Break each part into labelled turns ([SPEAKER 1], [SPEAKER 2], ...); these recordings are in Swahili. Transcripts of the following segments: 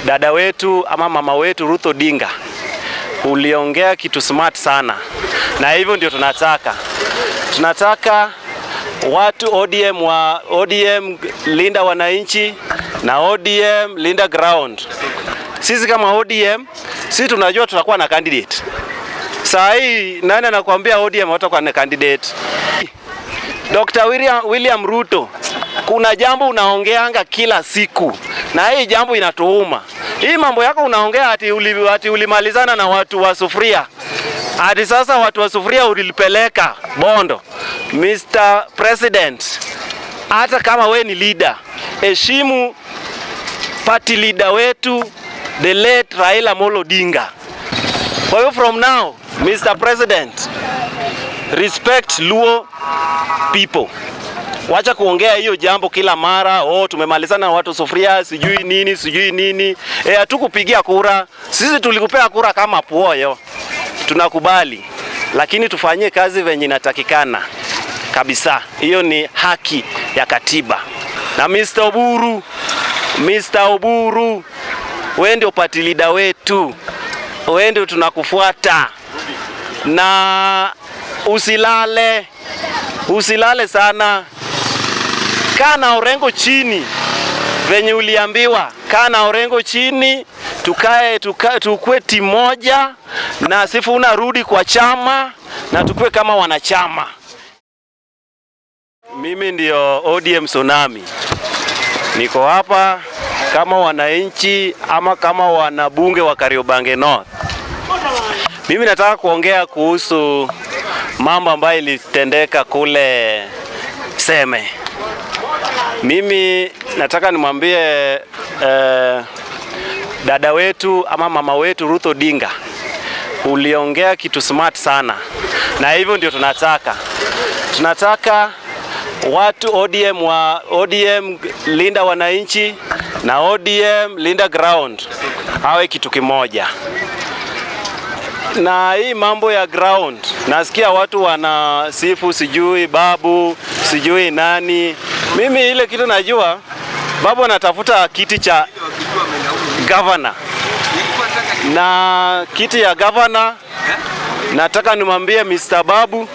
[SPEAKER 1] dada wetu ama mama wetu Ruth Odinga, uliongea kitu smart sana, na hivyo ndio tunataka watu ODM linda wananchi na ODM linda ground. Sisi kama ODM, sisi tunajua tutakuwa na candidate. Saa hii nani anakuambia ODM watakuwa na candidate? Dr. William Ruto, kuna jambo unaongeanga kila siku na hii jambo inatuuma. Hii mambo yako unaongea ati ulimalizana na watu wa sufuria. Hadi sasa watu wa sufuria ulipeleka Bondo. Mr. President, hata kama we ni leader, heshimu party leader wetu, the late Raila Amolo Odinga. For you from now, Mr. President, respect Luo people. Wacha kuongea hiyo jambo kila mara, tumemalizana na watu sufuria, sijui nini. Hatukupigia kura. Sisi tulikupea kura kama puoyo. Tunakubali. Lakini tufanyie kazi venye inatakikana. Kabisa. Hiyo ni haki ya katiba. Na Mr. Oburu, wewe ndio party leader wetu. Wewe ndio tunakufuata. Na usilale sana. Kaa na Orengo chini venye uliambiwa. Kaa na Orengo chini, tukue timu moja, na Sifuna rudi kwa chama na tukue kama wanachama. Mimi ndio ODM Tsunami. Niko hapa kama wananchi ama kama wanabunge wa Kariobangi North. Mimi nataka kuongea kuhusu mambo ambayo ilitendeka kule Seme. Mimi nataka nimwambie dada wetu ama mama wetu Ruth Odinga, uliongea kitu smart sana, na hivyo ndio tunataka watu ODM linda wananchi na ODM linda ground hawe kitu kimoja. Na hii mambo ya ground, nasikia watu wanasifu sijui babu, sijui nani. Mimi ile kitu najua, babu anatafuta kiti cha governor. Na kiti ya governor, nataka nimwambie Mr. Babu,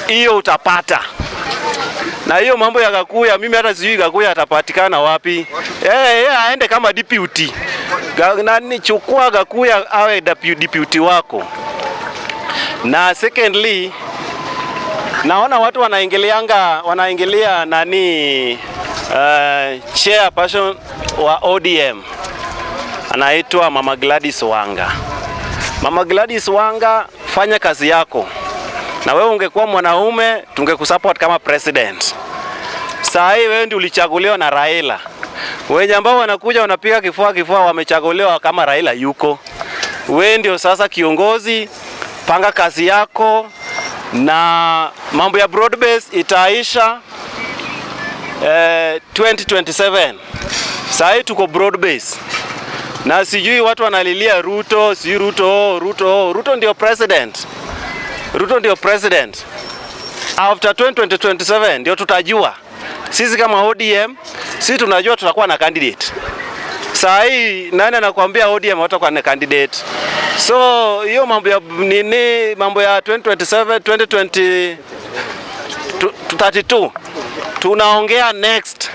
[SPEAKER 1] hiyo utapata. Na hiyo mambo ya Gakuya, mimi hata sijui Gakuya atapatikana wapi. Aende kama deputy. Nani chukua Gakuya awe deputy wako. Na secondly, naona watu wanaingilia nani chairperson wa ODM. Anaitwa Mama Gladys Wanga. Mama Gladys Wanga, fanya kazi yako. Na wewe ungekuwa mwanaume, tungekusupport kama president. Saa hii wewe ndio ulichaguliwa na Raila. Wenye ambao wanakuja wanapiga kifua wamechaguliwa kama Raila yuko. Wewe ndio sasa kiongozi, panga kazi yako, na mambo ya broad base itaisha 2027. Saa hii tuko broad base. Na sijui watu wanalilia Ruto, si Ruto ndio president. Ruto ndio president. After 2027 ndio tutajua. Sisi kama ODM, sisi tunajua tutakuwa na candidate. Saa hii nani anakuambia ODM watakuwa na candidate? So hiyo mambo ya 2027, 2032 tunaongea next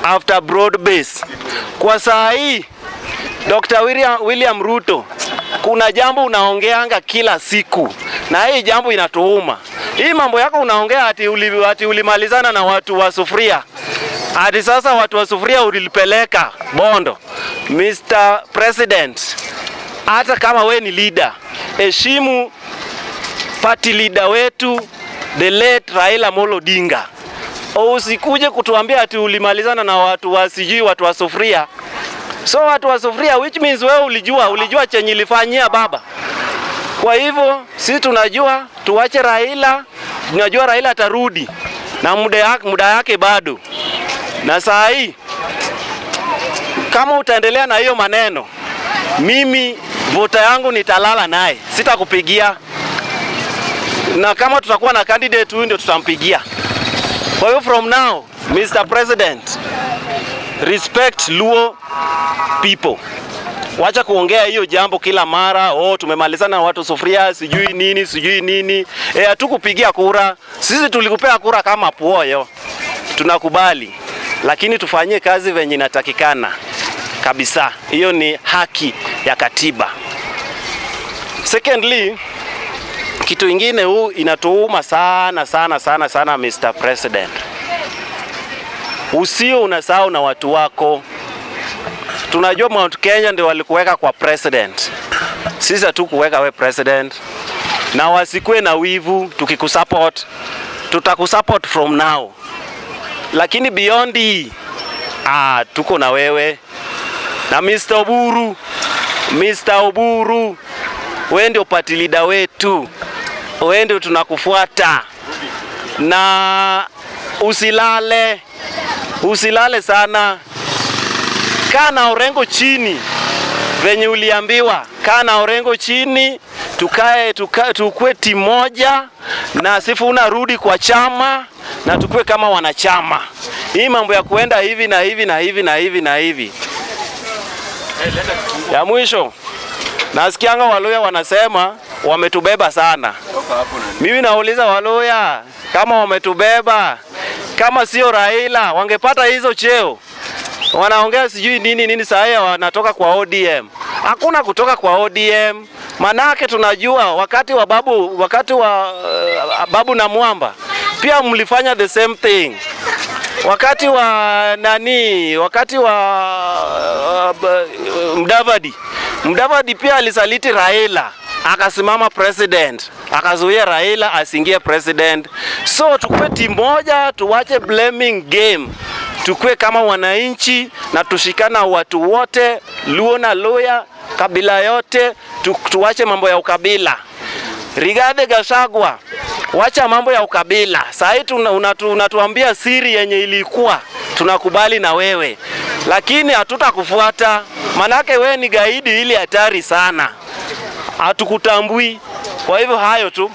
[SPEAKER 1] after broad base. Kwa saa hii Dr. William Ruto, kuna jambo unaongeanga kila siku na hii jambo inatuuma. Hii mambo yako unaongea ati ulimalizana na watu wa sufuria. Hadi sasa watu wa sufuria ulipeleka Bondo. Mr. President, hata kama we ni leader, heshimu party leader wetu, the late Raila Amolo Odinga. Usikuje kutuambia ati ulimalizana na watu wa sufuria. So watu wa sufuria, which means wewe ulijua chenye ilifanyia baba. Kwa hivyo sisi tunajua tuache Raila, tunajua Raila atarudi na muda yake bado. Na saa hii kama utaendelea na hiyo maneno, mimi vota yangu nitalala naye, sitakupigia. Na kama tutakuwa na candidate huyu ndio tutampigia. Kwa hiyo from now, Mr. President, respect Luo people. Wacha kuongea hiyo jambo kila mara, tumemalizana na watu sufuria sijui nini. Hatukupigia kura. Sisi tulikupea kura kama puoyo. Tunakubali. Lakini tufanyie kazi venye inatakikana. Kabisa. Hiyo ni haki ya katiba. Secondly, kitu ingine inatuuma sana Mr. President. Usio unasahau na watu wako. Tunajua Mount Kenya ndio walikuweka kwa president. Sisi hatukuweka we president. Na wasikue na wivu tukikusupport. Tutakusupport from now. Lakini beyond hii, tuko na wewe. Na Mr. Oburu, wewe ndio party leader wetu. Wewe ndio tunakufuata. Na usilale sana. Kaa na Orengo chini. Venye uliambiwa, kaa na Orengo chini, tukue timu moja na Sifuna rudi kwa chama na tukue kama wanachama. Hii mambo ya kuenda hivi na hivi. Ya mwisho, nasikianga Waluya wanasema wametubeba sana. Mimi nauliza Waluya, kama wametubeba, kama sio Raila wakipata hizo cheo, wanaongea sijui nini saa wanatoka kwa ODM. Hakuna kutoka kwa ODM. Manake tunajua wakati wa Babu na Mwamba pia mlifanya the same thing. Wakati wa Mudavadi pia alisaliti Raila, akasimama president, akazuia Raila asingie president. So tukue timu moja, tuwache blaming game. Tukue kama wananchi na tushikana watu wote, Luo na Luya, kabila yote, tuwache mambo ya ukabila. Rigathi Gachagua, wacha mambo ya ukabila. Sasa unatuambia siri yenye ilikuwa, tunakubali na wewe. Lakini hatutakufuata, manake wewe ni gaidi ili hatari sana. Hatukutambui. Kwa hivyo hayo tu.